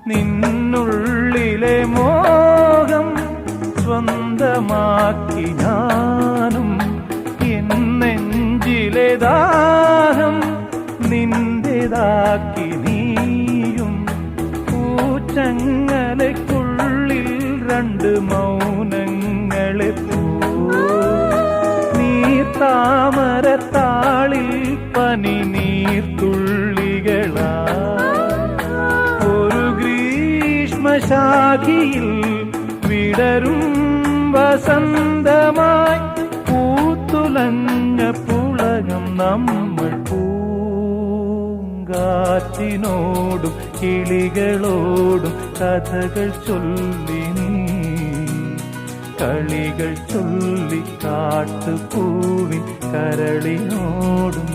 നിന്നുള്ളിലെ മോഹം സ്വന്തമാക്കി ഞാനും, എൻ നെഞ്ചിലെ ദാഹം നിന്റേതാക്കി നീയും. പൂച്ചങ്ങലയ്ക്കുള്ളിൽ രണ്ട് മൗനങ്ങളെ പോ, നീർത്താമരത്താളിൽ പനി നീർത്തുള്ളികളാ, ഒരു ഗ്രീഷ്മശാഖിയിൽ വിടരും വസന്തമായി പൂത്തുലഞ്ഞ പുളകം നമ്മൾ. പൂങ്കാറ്റിനോടും കിളികളോടും കഥകൾ ചൊല്ലി നീ, കളികൾ ചൊല്ലി കാട്ടുപൂവിൻ കരളിനോടും